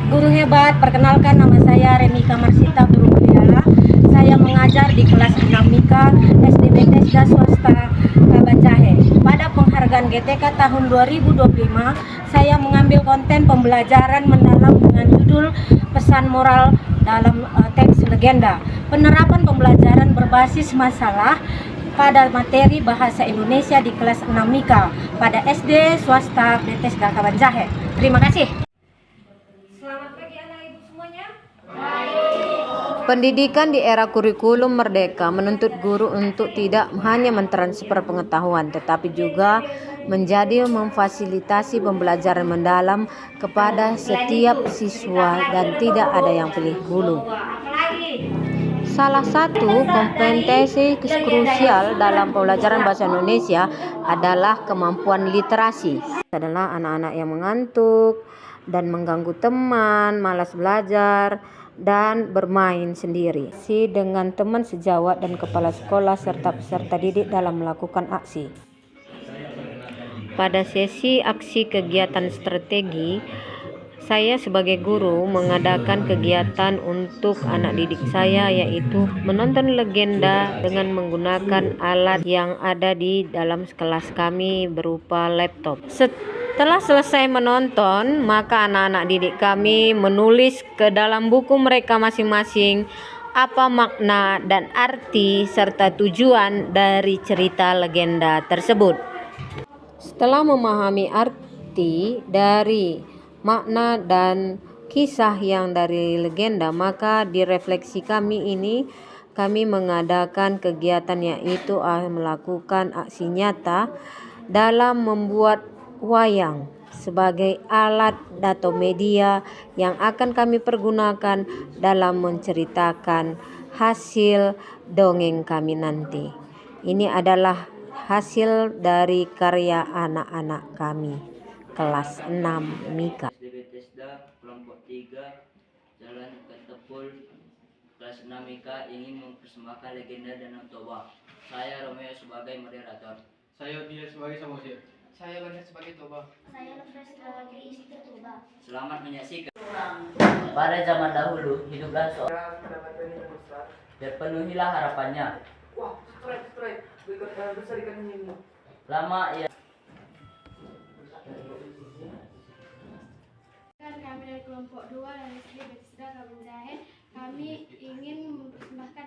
Guru hebat, perkenalkan nama saya Remika Marsita Buruguyala. Saya mengajar di kelas 6 Mika SDB Tesda Swasta Kabanjahe. Pada penghargaan GTK tahun 2025, saya mengambil konten pembelajaran mendalam dengan judul Pesan Moral dalam Teks Legenda. Penerapan pembelajaran berbasis masalah pada materi bahasa Indonesia di kelas 6 Mika pada SD Swasta Tesda Kabanjahe. Terima kasih. Selamat pagi anak ibu semuanya. Pendidikan di era kurikulum merdeka menuntut guru untuk tidak hanya mentransfer pengetahuan, tetapi juga menjadi memfasilitasi pembelajaran mendalam kepada setiap siswa dan tidak ada yang pilih bulu. Salah satu kompetensi krusial dalam pembelajaran bahasa Indonesia adalah kemampuan literasi. Adalah anak-anak yang mengantuk dan mengganggu teman, malas belajar, dan bermain sendiri. Dengan teman sejawat dan kepala sekolah serta peserta didik dalam melakukan aksi. Pada sesi aksi kegiatan strategi, saya sebagai guru mengadakan kegiatan untuk anak didik saya, yaitu menonton legenda dengan menggunakan alat yang ada di dalam kelas kami berupa laptop. Setelah selesai menonton, maka anak-anak didik kami menulis ke dalam buku mereka masing-masing apa makna dan arti serta tujuan dari cerita legenda tersebut. Setelah memahami arti dari makna dan kisah yang dari legenda, maka di refleksi kami ini kami mengadakan kegiatan yaitu melakukan aksi nyata dalam membuat wayang sebagai alat atau media yang akan kami pergunakan dalam menceritakan hasil dongeng kami nanti. Ini adalah hasil dari karya anak-anak kami kelas 6 Mika. SDB Tesda kelompok 3 Jalan Ketepul kelas 6 Mika ingin mempersembahkan legenda Danau Toba. Saya Romeo sebagai moderator. Saya Dia sebagai samosir. Saya Banda sebagai Toba. Saya Nufra sebagai istri Toba. Selamat menyaksikan. Pada zaman dahulu hiduplah seorang terpenuhilah harapannya. Wah, strike. Ikan besar ikan ini. Lama ia Kami dari kelompok 2 dari SD Tesda Kabanjahe, kami ingin mempersembahkan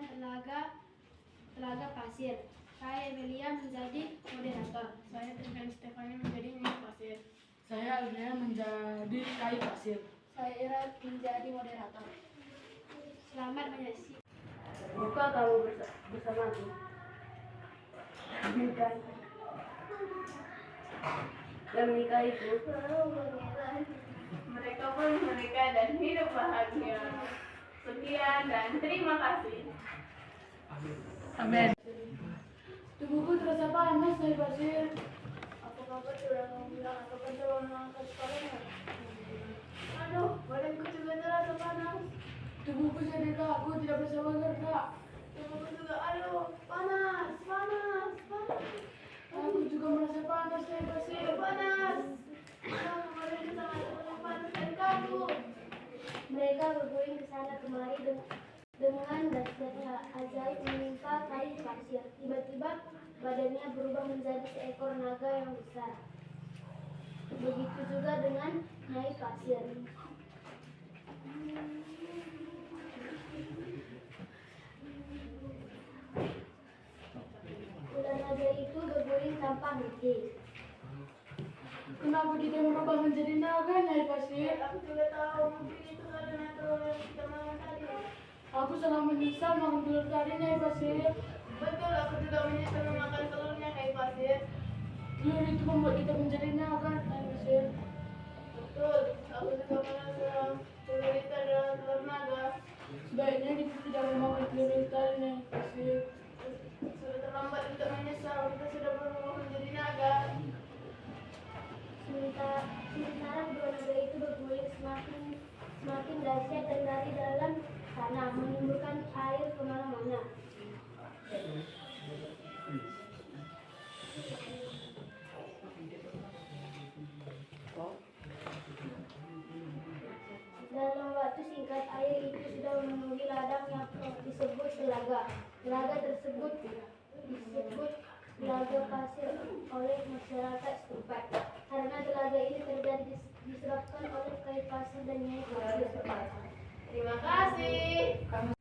telaga pasir. Saya Emilia menjadi moderator. Saya Tristan Stefani menjadi minyak pasir. Saya Aldea menjadi kayu pasir. Saya Ira menjadi moderator. Selamat menyaksikan. Buka kamu bersamaku. Dan menikahiku. Mereka pun menikah dan hidup bahagia. Sekian dan terima kasih. Amin. Tubuhku terasa panas, Nyai Pasir. Apa kabar sudah bilang kapan sudah mengangkat sekolahnya? Aduh, badanku juga terasa panas. Tubuhku jadi kaku, tidak bisa bergerak. Tubuhku juga, aduh, panas. Aku juga merasa panas, Nyai Pasir. Panas. Badanku sangat panas dan kaku. Mereka berguling ke sana kemari dengan dahsyatnya ajaib menimpa kayu pasir. Tiba-tiba badannya berubah menjadi seekor naga yang besar. Begitu juga dengan Nyai Pasir. Ular naga itu berguling tanpa henti. Kenapa dia berubah menjadi naga, Nyai Pasir? Aku juga tahu, mungkin itu karena telur yang kita makan tadi. Aku sangat menyesal makan telur tadi, Nyai Pasir. Betul, aku juga menyesal memakan telurnya kayak pasir. Telur itu membuat kita menjadi naga, Nyai Pasir. Betul, aku juga merasa telur itu adalah telur naga. Sebaiknya kita tidak memakan telur itu tadi, Nyai Pasir. Sudah terlambat untuk menyesal, kita sudah berubah menjadi naga. Sementara kedua naga itu berguling semakin dahsyat dan dari dalam tanah menimbulkan air kemana-mana. Dalam telaga. Telaga tersebut disebut telaga pasir oleh masyarakat setempat karena telaga ini terjadi disebabkan oleh kayu pasir dan minyak pasir. Terima kasih.